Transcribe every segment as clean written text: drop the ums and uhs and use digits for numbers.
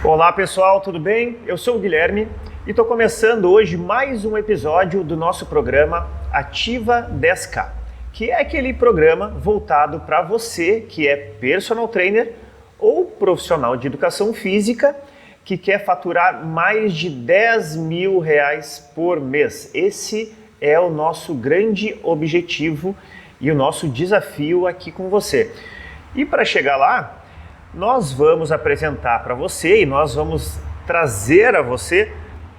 Olá pessoal, tudo bem? Eu sou o Guilherme e estou começando hoje mais um episódio do nosso programa Ativa 10K, que é aquele programa voltado para você que é personal trainer ou profissional de educação física que quer faturar mais de R$ 10.000 por mês. Esse é o nosso grande objetivo e o nosso desafio aqui com você. E para chegar lá, nós vamos apresentar para você e nós vamos trazer a você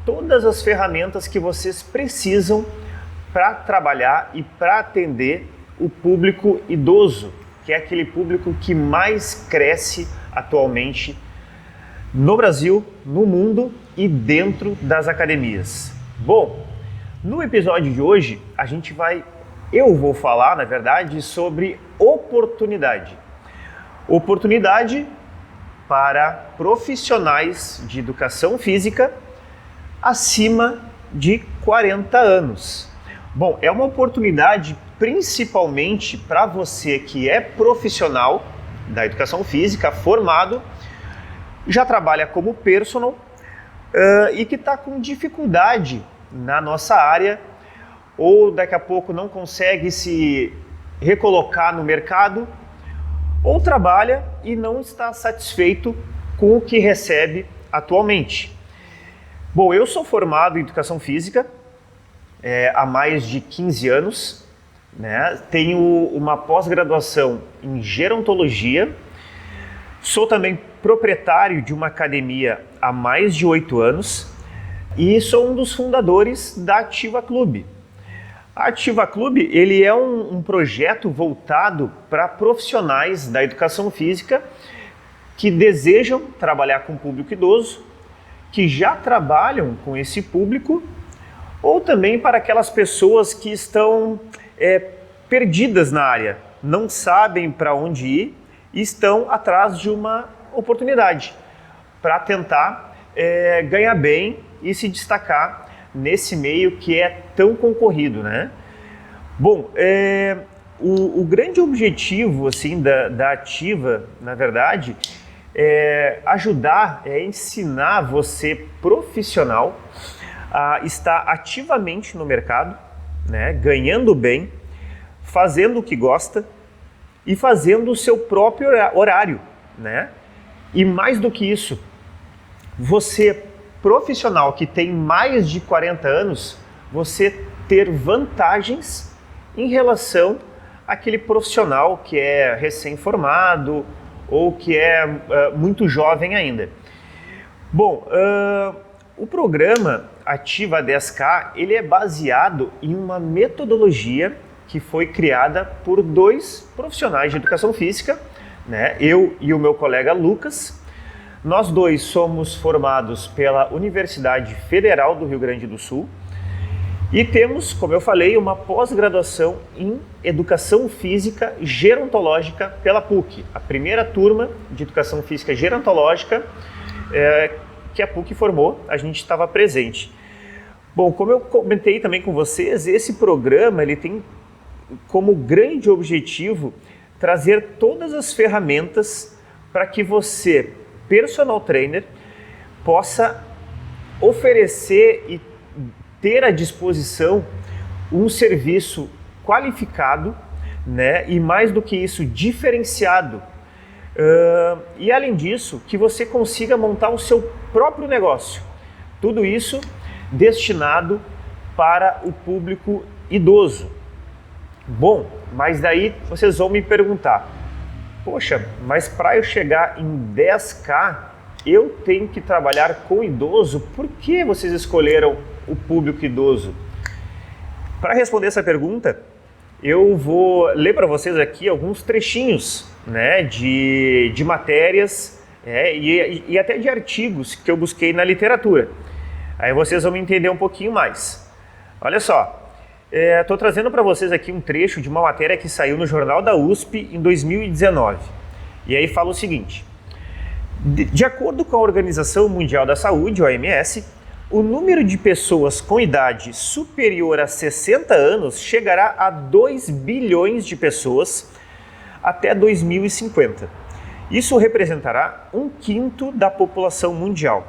todas as ferramentas que vocês precisam para trabalhar e para atender o público idoso, que é aquele público que mais cresce atualmente no Brasil, no mundo e dentro das academias. Bom, no episódio de hoje eu vou falar, na verdade, sobre oportunidade. Oportunidade para profissionais de educação física acima de 40 anos. Bom, é uma oportunidade principalmente para você que é profissional da educação física, formado, já trabalha como personal e que está com dificuldade na nossa área ou daqui a pouco não consegue se recolocar no mercado ou trabalha e não está satisfeito com o que recebe atualmente. Bom, eu sou formado em educação física há mais de 15 anos, né? Tenho uma pós-graduação em gerontologia, sou também proprietário de uma academia há mais de 8 anos e sou um dos fundadores da Ativa Clube. A Ativa Clube ele é um projeto voltado para profissionais da educação física que desejam trabalhar com o público idoso, que já trabalham com esse público, ou também para aquelas pessoas que estão perdidas na área, não sabem para onde ir e estão atrás de uma oportunidade para tentar ganhar bem e se destacar nesse meio que é tão concorrido, né? Bom, o grande objetivo assim da Ativa, na verdade, é ajudar, ensinar você profissional a estar ativamente no mercado, né? Ganhando bem, fazendo o que gosta e fazendo o seu próprio horário, né? E mais do que isso, você profissional que tem mais de 40 anos, você ter vantagens em relação àquele profissional que é recém-formado ou que é muito jovem ainda. Bom, o programa Ativa 10K ele é baseado em uma metodologia que foi criada por dois profissionais de educação física, né? Eu e o meu colega Lucas. Nós dois somos formados pela Universidade Federal do Rio Grande do Sul e temos, como eu falei, uma pós-graduação em Educação Física Gerontológica pela PUC, a primeira turma de Educação Física Gerontológica que a PUC formou, a gente estava presente. Bom, como eu comentei também com vocês, esse programa ele tem como grande objetivo trazer todas as ferramentas para que você, personal trainer, possa oferecer e ter à disposição um serviço qualificado, né? E mais do que isso, diferenciado. E além disso, que você consiga montar o seu próprio negócio. Tudo isso destinado para o público idoso. Bom, mas daí vocês vão me perguntar, poxa, mas para eu chegar em 10K, eu tenho que trabalhar com idoso? Por que vocês escolheram o público idoso? Para responder essa pergunta, eu vou ler para vocês aqui alguns trechinhos, né, de matérias e até de artigos que eu busquei na literatura. Aí vocês vão me entender um pouquinho mais. Olha só. Estou trazendo para vocês aqui um trecho de uma matéria que saiu no Jornal da USP em 2019. E aí fala o seguinte: de acordo com a Organização Mundial da Saúde, OMS, o número de pessoas com idade superior a 60 anos chegará a 2 bilhões de pessoas até 2050. Isso representará 1/5 da população mundial.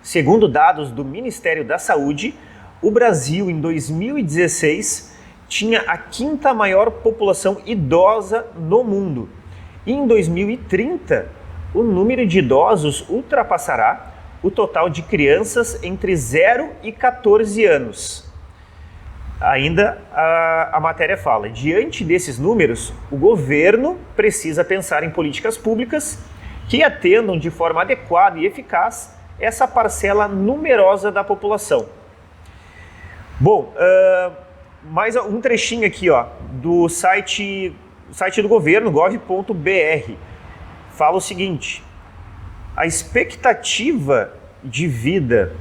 Segundo dados do Ministério da Saúde, o Brasil, em 2016, tinha a 5ª maior população idosa no mundo. E em 2030, o número de idosos ultrapassará o total de crianças entre 0 e 14 anos. Ainda a matéria fala, diante desses números, o governo precisa pensar em políticas públicas que atendam de forma adequada e eficaz essa parcela numerosa da população. Bom, mais um trechinho aqui do site do governo, gov.br, fala o seguinte: a expectativa de vida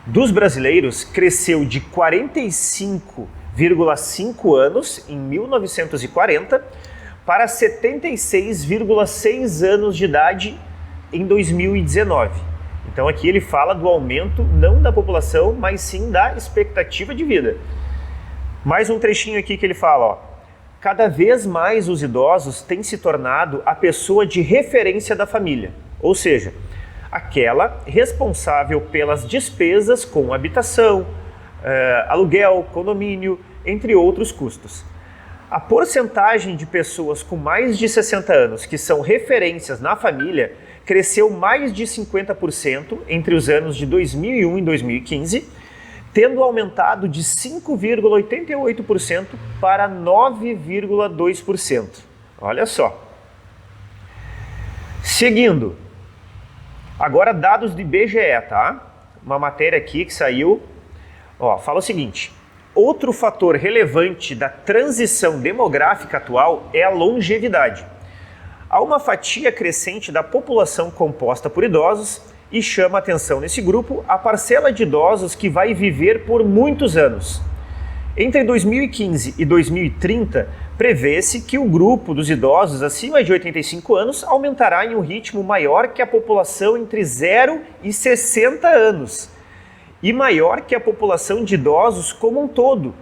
dos brasileiros cresceu de 45,5 anos em 1940 para 76,6 anos de idade em 2019. Então aqui ele fala do aumento não da população, mas sim da expectativa de vida. Mais um trechinho aqui que ele fala, cada vez mais os idosos têm se tornado a pessoa de referência da família, ou seja, aquela responsável pelas despesas com habitação, aluguel, condomínio, entre outros custos. A porcentagem de pessoas com mais de 60 anos que são referências na família cresceu mais de 50% entre os anos de 2001 e 2015, tendo aumentado de 5,88% para 9,2%. Olha só. Seguindo, agora dados do IBGE, tá? Uma matéria aqui que saiu, fala o seguinte: outro fator relevante da transição demográfica atual é a longevidade. Há uma fatia crescente da população composta por idosos e chama a atenção nesse grupo a parcela de idosos que vai viver por muitos anos. Entre 2015 e 2030, prevê-se que o grupo dos idosos acima de 85 anos aumentará em um ritmo maior que a população entre 0 e 60 anos e maior que a população de idosos como um todo,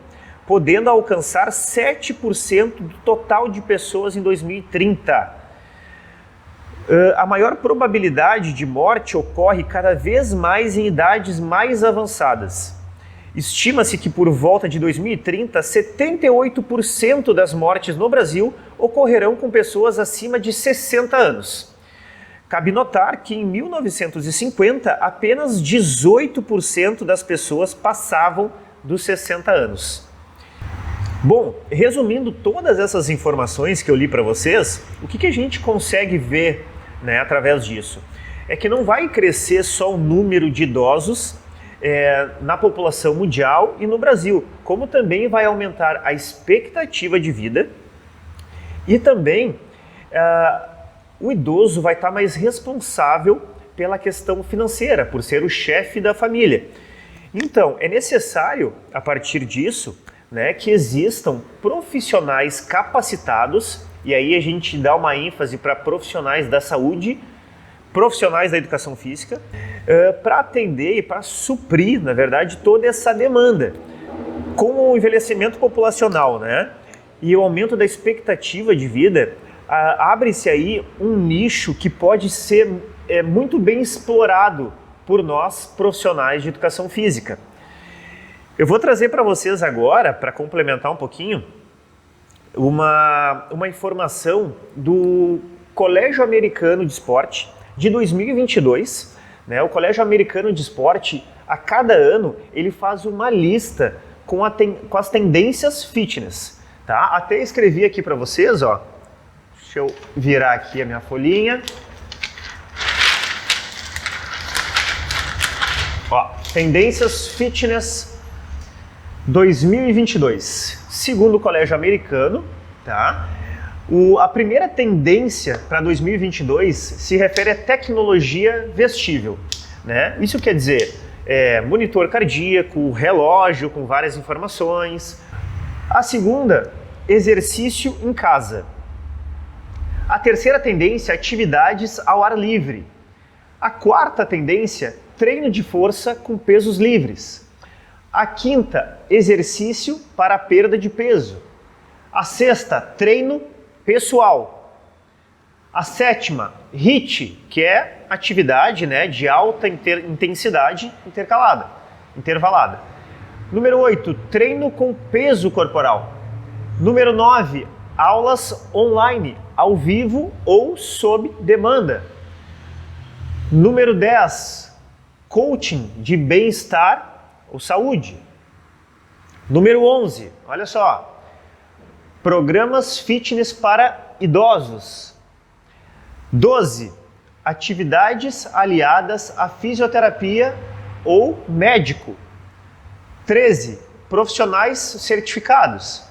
podendo alcançar 7% do total de pessoas em 2030. A maior probabilidade de morte ocorre cada vez mais em idades mais avançadas. Estima-se que por volta de 2030, 78% das mortes no Brasil ocorrerão com pessoas acima de 60 anos. Cabe notar que em 1950, apenas 18% das pessoas passavam dos 60 anos. Bom, resumindo todas essas informações que eu li para vocês, o que a gente consegue ver, através disso? É que não vai crescer só o número de idosos na população mundial e no Brasil, como também vai aumentar a expectativa de vida e também o idoso vai estar mais responsável pela questão financeira, por ser o chefe da família. Então, é necessário, a partir disso, que existam profissionais capacitados, e aí a gente dá uma ênfase para profissionais da saúde, profissionais da educação física, para atender e para suprir, na verdade, toda essa demanda. Com o envelhecimento populacional, e o aumento da expectativa de vida, abre-se aí um nicho que pode ser muito bem explorado por nós, profissionais de educação física. Eu vou trazer para vocês agora, para complementar um pouquinho, uma informação do Colégio Americano de Esporte de 2022. O Colégio Americano de Esporte, a cada ano, ele faz uma lista com as tendências fitness. Tá? Até escrevi aqui para vocês, deixa eu virar aqui a minha folhinha. Tendências fitness 2022, segundo o Colégio Americano, tá? A primeira tendência para 2022 se refere à tecnologia vestível, Isso quer dizer monitor cardíaco, relógio com várias informações. A segunda, exercício em casa. A terceira tendência, atividades ao ar livre. A quarta tendência, treino de força com pesos livres. A quinta, exercício para a perda de peso. A sexta, treino pessoal. A sétima, HIIT, que é atividade, né, de alta intensidade intervalada. Número 8, treino com peso corporal. Número 9, aulas online, ao vivo ou sob demanda. Número 10, coaching de bem-estar ou saúde. Número 11, olha só, programas fitness para idosos. 12, atividades aliadas à fisioterapia ou médico. 13, profissionais certificados.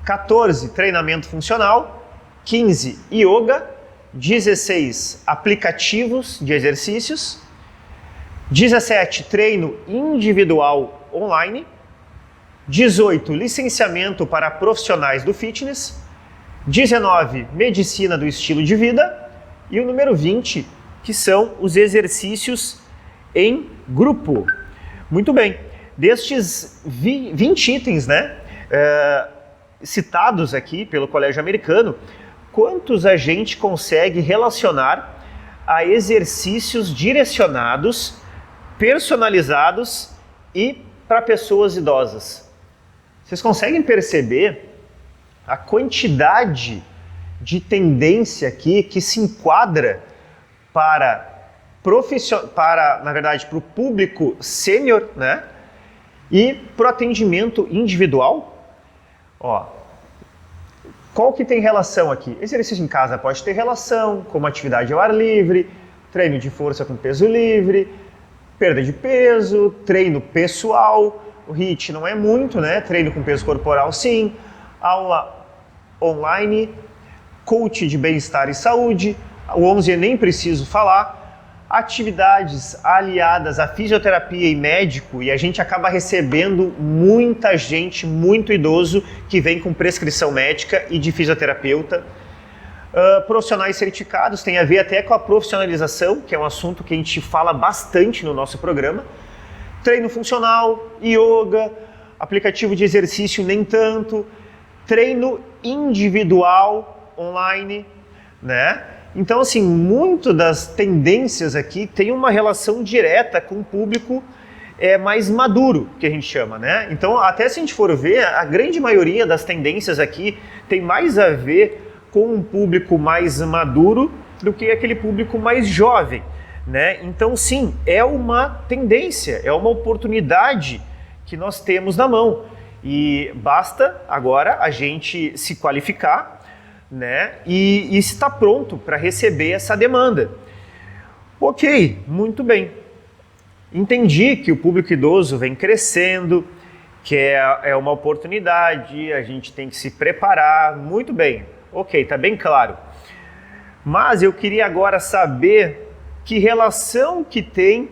14, treinamento funcional. 15, yoga. 16, aplicativos de exercícios. 17, treino individual online. 18, licenciamento para profissionais do fitness. 19, medicina do estilo de vida. E o número 20, que são os exercícios em grupo. Muito bem, destes 20 itens, né, citados aqui pelo Colégio Americano, quantos a gente consegue relacionar a exercícios direcionados, personalizados e para pessoas idosas? Vocês conseguem perceber a quantidade de tendência aqui que se enquadra na verdade, para o público sênior, né? E para o atendimento individual? Ó, qual que tem relação aqui? Exercício em casa pode ter relação com uma atividade ao ar livre, treino de força com peso livre, perda de peso, treino pessoal, o HIIT não é muito, né? Treino com peso corporal sim, aula online, coach de bem-estar e saúde, o 11 eu nem preciso falar, atividades aliadas à fisioterapia e médico, e a gente acaba recebendo muita gente, muito idoso, que vem com prescrição médica e de fisioterapeuta. Profissionais certificados, tem a ver até com a profissionalização, que é um assunto que a gente fala bastante no nosso programa. Treino funcional, yoga, aplicativo de exercício nem tanto, treino individual online, né? Então, assim, muito das tendências aqui tem uma relação direta com o público mais maduro, que a gente chama, né? Então, até se a gente for ver, a grande maioria das tendências aqui tem mais a ver com um público mais maduro do que aquele público mais jovem, né? Então, sim, é uma tendência, é uma oportunidade que nós temos na mão e basta agora a gente se qualificar, né? E está pronto para receber essa demanda. Ok, muito bem. Entendi que o público idoso vem crescendo, que é uma oportunidade, a gente tem que se preparar. Muito bem, ok, está bem claro. Mas eu queria agora saber que relação que tem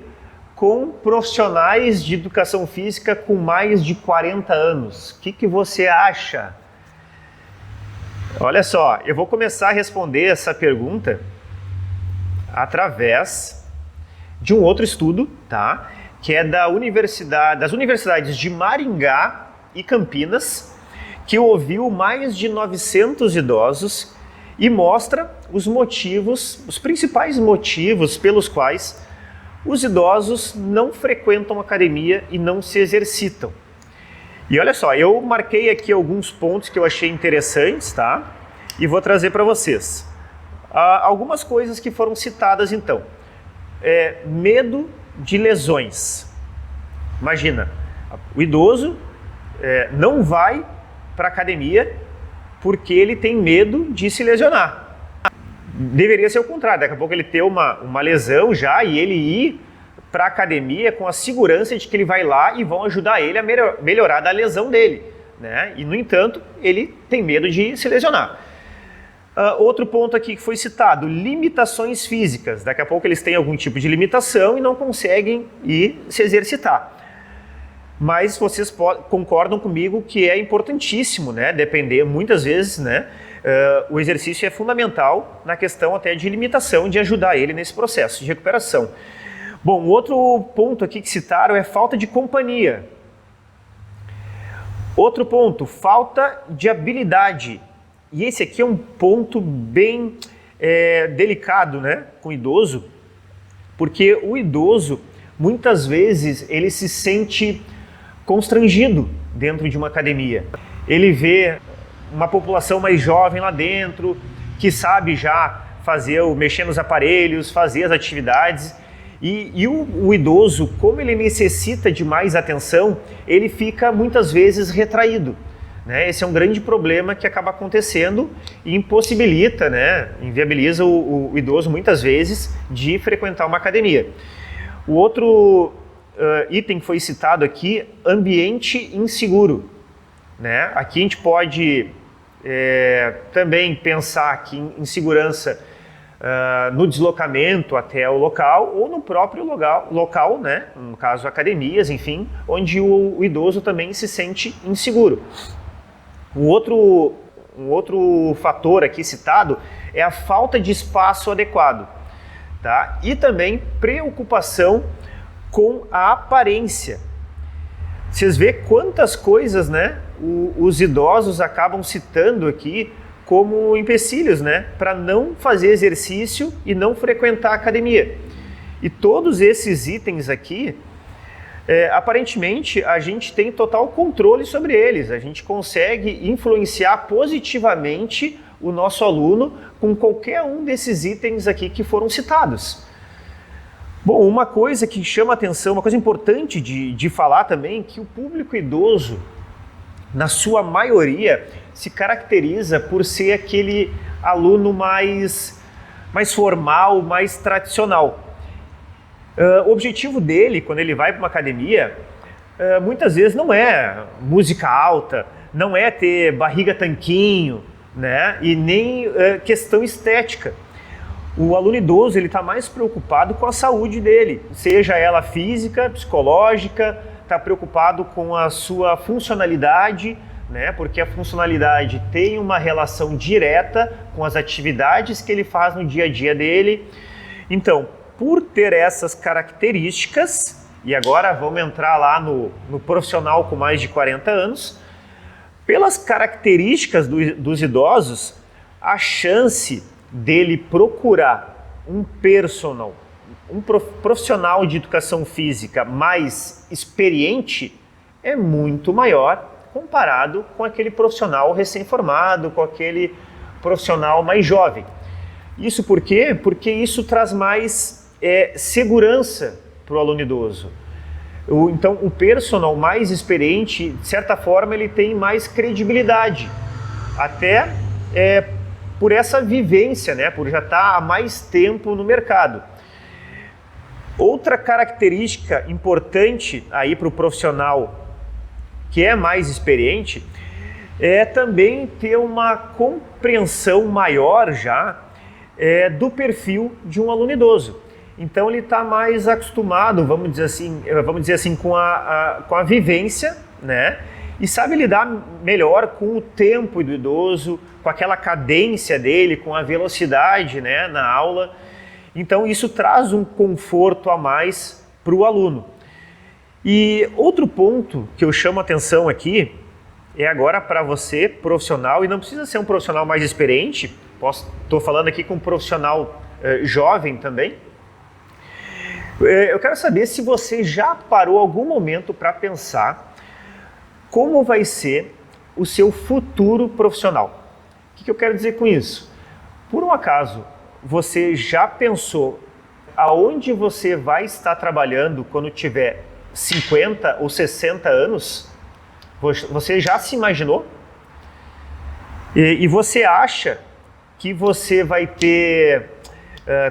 com profissionais de educação física com mais de 40 anos. O que você acha? Olha só, eu vou começar a responder essa pergunta através de um outro estudo, tá? Que é das universidades de Maringá e Campinas, que ouviu mais de 900 idosos e mostra os principais motivos pelos quais os idosos não frequentam academia e não se exercitam. E olha só, eu marquei aqui alguns pontos que eu achei interessantes, tá? E vou trazer para vocês. Algumas coisas que foram citadas então. Medo de lesões. Imagina, o idoso não vai para a academia porque ele tem medo de se lesionar. Deveria ser o contrário, daqui a pouco ele ter uma lesão já e ele ir para a academia com a segurança de que ele vai lá e vão ajudar ele a melhorar da lesão dele, né? E, no entanto, ele tem medo de se lesionar. Outro ponto aqui que foi citado, limitações físicas. Daqui a pouco eles têm algum tipo de limitação e não conseguem ir se exercitar. Mas vocês concordam comigo que é importantíssimo, né? Depender, muitas vezes, né? O exercício é fundamental na questão até de limitação, de ajudar ele nesse processo de recuperação. Bom, outro ponto aqui que citaram é falta de companhia. Outro ponto, falta de habilidade. E esse aqui é um ponto bem delicado, né, com o idoso, porque o idoso, muitas vezes, ele se sente constrangido dentro de uma academia. Ele vê uma população mais jovem lá dentro, que sabe já mexer nos aparelhos, fazer as atividades, e o idoso, como ele necessita de mais atenção, ele fica muitas vezes retraído. Né? Esse é um grande problema que acaba acontecendo e impossibilita, né, inviabiliza o idoso muitas vezes de frequentar uma academia. O outro item que foi citado aqui, ambiente inseguro. Né? Aqui a gente pode também pensar que em segurança no deslocamento até o local ou no próprio local, né? No caso academias, enfim, onde o idoso também se sente inseguro. Um outro fator aqui citado é a falta de espaço adequado, tá? E também preocupação com a aparência. Vocês vê quantas coisas, né, os idosos acabam citando aqui como empecilhos, né, para não fazer exercício e não frequentar a academia. E todos esses itens aqui, aparentemente, a gente tem total controle sobre eles. A gente consegue influenciar positivamente o nosso aluno com qualquer um desses itens aqui que foram citados. Bom, uma coisa que chama atenção, uma coisa importante de falar também, que o público idoso, na sua maioria, se caracteriza por ser aquele aluno mais formal, mais tradicional. O objetivo dele, quando ele vai para uma academia, muitas vezes não é música alta, não é ter barriga tanquinho, né? E nem questão estética. O aluno idoso está mais preocupado com a saúde dele, seja ela física, psicológica, está preocupado com a sua funcionalidade, né? Porque a funcionalidade tem uma relação direta com as atividades que ele faz no dia a dia dele. Então, por ter essas características, e agora vamos entrar lá no profissional com mais de 40 anos, pelas características dos idosos, a chance dele procurar um personal, um profissional de educação física mais experiente é muito maior comparado com aquele profissional recém-formado, com aquele profissional mais jovem. Isso por quê? Porque isso traz mais segurança para o aluno idoso. Então, o personal mais experiente, de certa forma, ele tem mais credibilidade, até por essa vivência, né? Por já estar há mais tempo no mercado. Outra característica importante aí para o profissional que é mais experiente é também ter uma compreensão maior já do perfil de um aluno idoso. Então ele está mais acostumado, vamos dizer assim, com a vivência, né? E sabe lidar melhor com o tempo do idoso, com aquela cadência dele, com a velocidade, né, na aula. Então isso traz um conforto a mais para o aluno. E outro ponto que eu chamo a atenção aqui é agora para você, profissional, e não precisa ser um profissional mais experiente, estou falando aqui com um profissional jovem também. Eu quero saber se você já parou algum momento para pensar como vai ser o seu futuro profissional. O que eu quero dizer com isso? Por um acaso, você já pensou aonde você vai estar trabalhando quando tiver 50 ou 60 anos? Você já se imaginou? E você acha que você vai ter,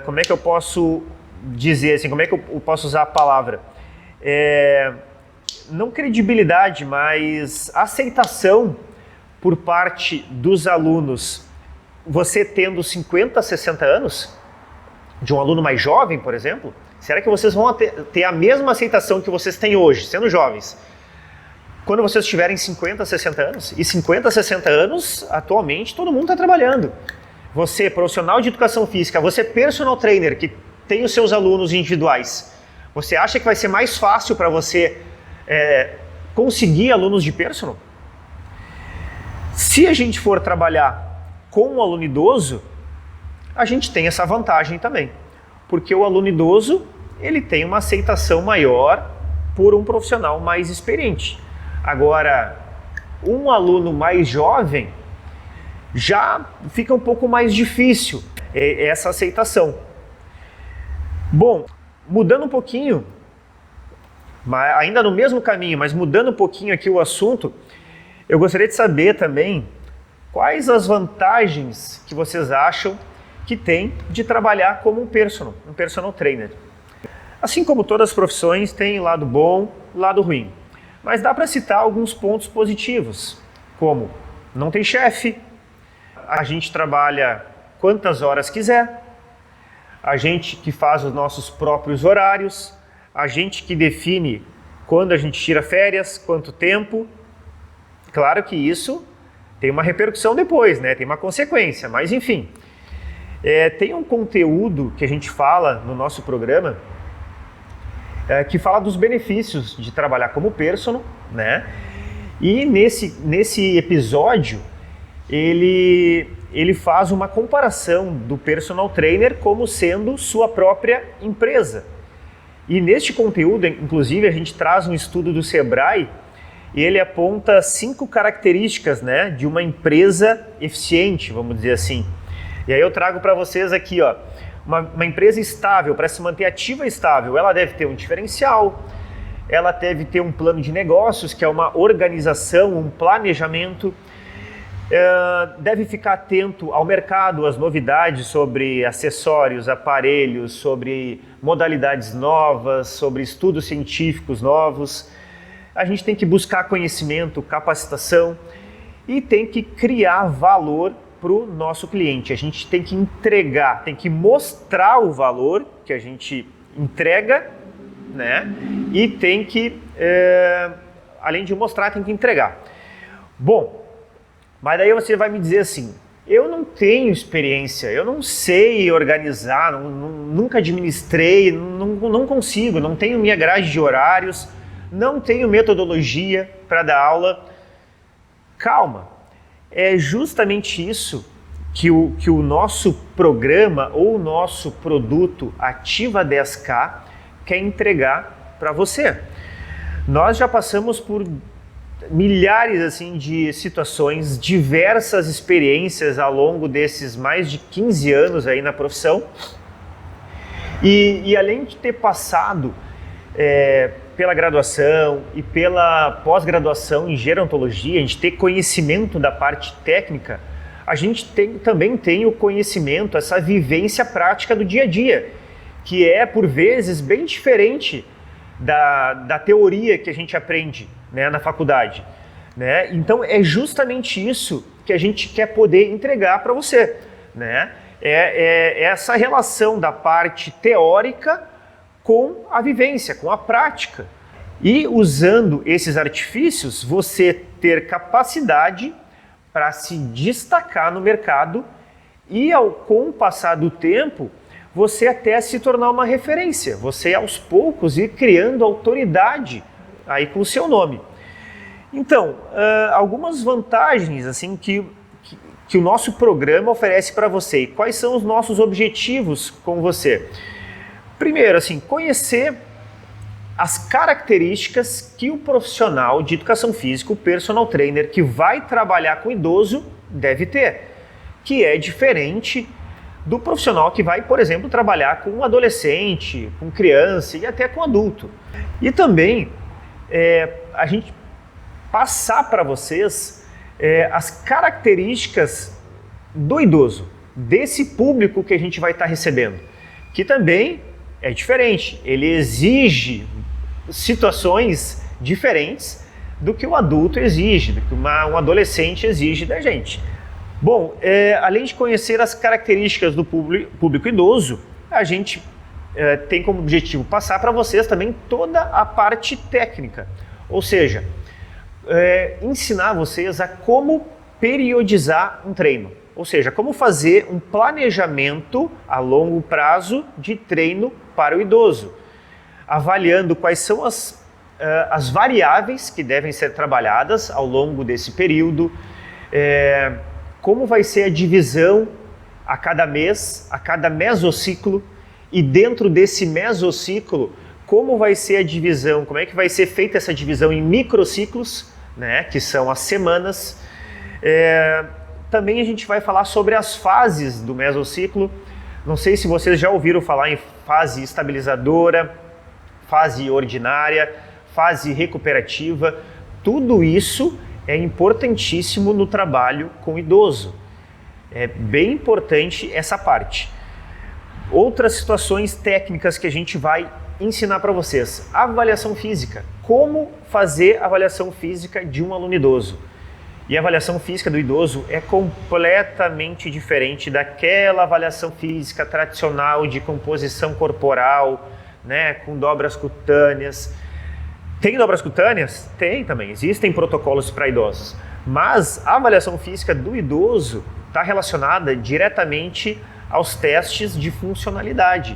como é que eu posso dizer assim, como é que eu posso usar a palavra? Não credibilidade, mas aceitação por parte dos alunos. Você tendo 50, 60 anos, de um aluno mais jovem, por exemplo, será que vocês vão ter a mesma aceitação que vocês têm hoje, sendo jovens, quando vocês tiverem 50, 60 anos? E 50, 60 anos, atualmente, todo mundo está trabalhando. Você, profissional de educação física, você personal trainer, que tem os seus alunos individuais, você acha que vai ser mais fácil para você conseguir alunos de personal? Se a gente for trabalhar com um aluno idoso, a gente tem essa vantagem também, porque o aluno idoso ele tem uma aceitação maior por um profissional mais experiente. Agora, um aluno mais jovem já fica um pouco mais difícil essa aceitação. Bom, mudando um pouquinho, ainda no mesmo caminho, mas mudando um pouquinho aqui o assunto, eu gostaria de saber também quais as vantagens que vocês acham que tem de trabalhar como um personal trainer. Assim como todas as profissões, tem lado bom, lado ruim. Mas dá para citar alguns pontos positivos, como não tem chefe, a gente trabalha quantas horas quiser, a gente que faz os nossos próprios horários, a gente que define quando a gente tira férias, quanto tempo. Claro que isso tem uma repercussão depois, né? Tem uma consequência, mas enfim. Tem um conteúdo que a gente fala no nosso programa que fala dos benefícios de trabalhar como personal, né? E nesse episódio ele faz uma comparação do personal trainer como sendo sua própria empresa. E neste conteúdo, inclusive, a gente traz um estudo do Sebrae e ele aponta 5 características, né, de uma empresa eficiente, vamos dizer assim. E aí eu trago para vocês aqui, ó, uma empresa estável, para se manter ativa e estável, ela deve ter um diferencial, ela deve ter um plano de negócios, que é uma organização, um planejamento, deve ficar atento ao mercado, às novidades sobre acessórios, aparelhos, sobre modalidades novas, sobre estudos científicos novos. A gente tem que buscar conhecimento, capacitação e tem que criar valor para o nosso cliente. A gente tem que entregar, tem que mostrar o valor que a gente entrega, né? E tem que, além de mostrar, tem que entregar. Bom, mas daí você vai me dizer assim, eu não tenho experiência, eu não sei organizar, nunca administrei, não consigo, não tenho minha grade de horários, não tenho metodologia para dar aula. Calma, é justamente isso que o nosso programa ou o nosso produto Ativa 10K quer entregar para você. Nós já passamos por milhares assim de situações, diversas experiências ao longo desses mais de 15 anos aí na profissão. E além de ter passado pela graduação e pela pós-graduação em gerontologia, a gente ter conhecimento da parte técnica, a gente também tem o conhecimento, essa vivência prática do dia a dia, que é por vezes bem diferente da teoria que a gente aprende, né, na faculdade, né? Então é justamente isso que a gente quer poder entregar para você, né? É essa relação da parte teórica com a vivência, com a prática. E usando esses artifícios, você ter capacidade para se destacar no mercado e com o passar do tempo, você até se tornar uma referência. Você aos poucos ir criando autoridade aí com o seu nome. Então, algumas vantagens assim que o nosso programa oferece para você. E quais são os nossos objetivos com você? Primeiro, assim, conhecer as características que o profissional de educação física, o personal trainer que vai trabalhar com idoso, deve ter, que é diferente do profissional que vai, por exemplo, trabalhar com um adolescente, com criança e até com adulto. E também a gente passar para vocês as características do idoso, desse público que a gente vai estar recebendo, que também é diferente, ele exige situações diferentes do que o adulto exige, do que um adolescente exige da gente. Bom, além de conhecer as características do público idoso, a gente tem como objetivo passar para vocês também toda a parte técnica, ou seja, ensinar vocês a como periodizar um treino, ou seja, como fazer um planejamento a longo prazo de treino para o idoso, avaliando quais são as variáveis que devem ser trabalhadas ao longo desse período, como vai ser a divisão a cada mês, a cada mesociclo, e dentro desse mesociclo, como vai ser a divisão, como é que vai ser feita essa divisão em microciclos, né, que são as semanas. Também a gente vai falar sobre as fases do mesociclo. Não sei se vocês já ouviram falar em fase estabilizadora, fase ordinária, fase recuperativa. Tudo isso é importantíssimo no trabalho com o idoso. É bem importante essa parte. Outras situações técnicas que a gente vai ensinar para vocês. Avaliação física. Como fazer a avaliação física de um aluno idoso. E a avaliação física do idoso é completamente diferente daquela avaliação física tradicional de composição corporal, né, com dobras cutâneas. Tem dobras cutâneas? Tem também, existem protocolos para idosos. Mas a avaliação física do idoso está relacionada diretamente aos testes de funcionalidade.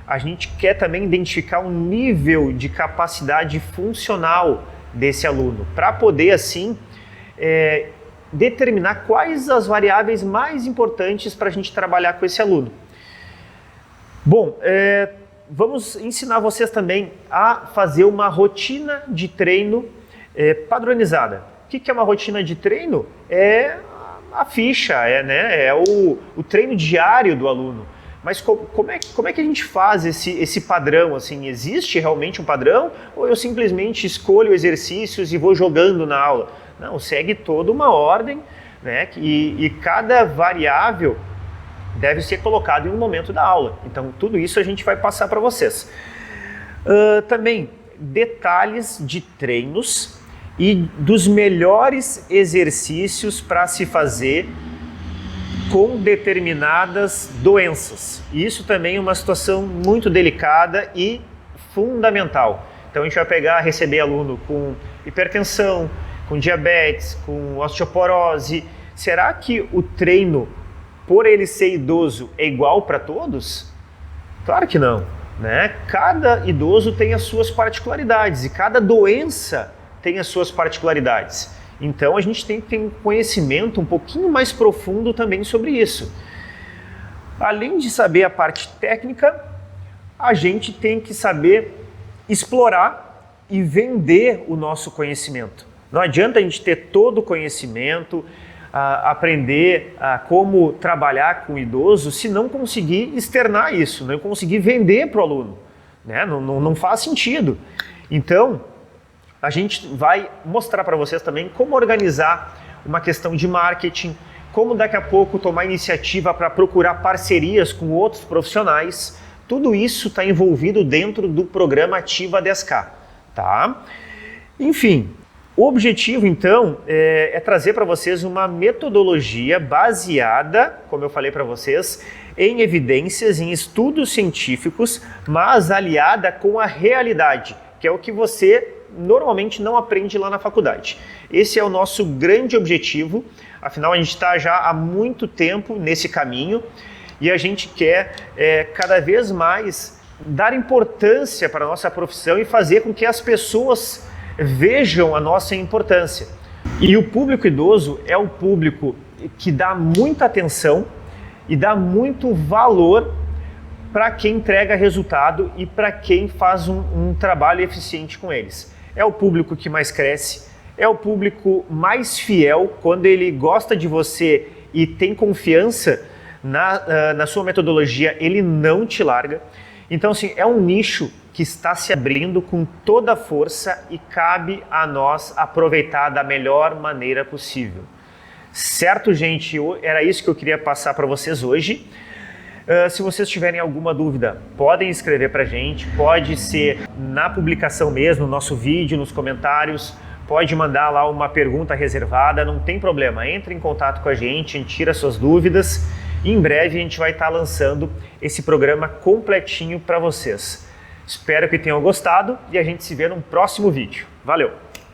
A gente quer também identificar um nível de capacidade funcional desse aluno, para poder assim determinar quais as variáveis mais importantes para a gente trabalhar com esse aluno. Bom, vamos ensinar vocês também a fazer uma rotina de treino padronizada. O que é uma rotina de treino? É a ficha, é o treino diário do aluno. Mas como é que a gente faz esse padrão? Assim, existe realmente um padrão? Ou eu simplesmente escolho exercícios e vou jogando na aula? Não, segue toda uma ordem, né? E cada variável deve ser colocado em um momento da aula. Então, tudo isso a gente vai passar para vocês. Também, detalhes de treinos e dos melhores exercícios para se fazer com determinadas doenças. Isso também é uma situação muito delicada e fundamental. Então, a gente vai receber aluno com hipertensão, com diabetes, com osteoporose. Será que o treino, por ele ser idoso, é igual para todos? Claro que não, né? Cada idoso tem as suas particularidades e cada doença tem as suas particularidades. Então a gente tem que ter um conhecimento um pouquinho mais profundo também sobre isso. Além de saber a parte técnica, a gente tem que saber explorar e vender o nosso conhecimento. Não adianta a gente ter todo o conhecimento, aprender como trabalhar com o idoso, se não conseguir externar isso, não conseguir vender para o aluno, né? Não faz sentido. Então, a gente vai mostrar para vocês também como organizar uma questão de marketing, como daqui a pouco tomar iniciativa para procurar parcerias com outros profissionais. Tudo isso está envolvido dentro do programa Ativa 10K, tá? Enfim, o objetivo então é trazer para vocês uma metodologia baseada, como eu falei para vocês, em evidências, em estudos científicos, mas aliada com a realidade, que é o que você normalmente não aprende lá na faculdade. Esse é o nosso grande objetivo, afinal a gente está já há muito tempo nesse caminho e a gente quer cada vez mais dar importância para a nossa profissão e fazer com que as pessoas vejam a nossa importância. E o público idoso é o público que dá muita atenção e dá muito valor para quem entrega resultado e para quem faz um trabalho eficiente com eles. É o público que mais cresce, é o público mais fiel quando ele gosta de você e tem confiança na sua metodologia, ele não te larga. Então, assim, é um nicho que está se abrindo com toda a força e cabe a nós aproveitar da melhor maneira possível. Certo, gente? Era isso que eu queria passar para vocês hoje. Se vocês tiverem alguma dúvida, podem escrever para a gente, pode ser na publicação mesmo, no nosso vídeo, nos comentários, pode mandar lá uma pergunta reservada, não tem problema, entre em contato com a gente tira suas dúvidas e em breve a gente vai estar lançando esse programa completinho para vocês. Espero que tenham gostado e a gente se vê num próximo vídeo. Valeu!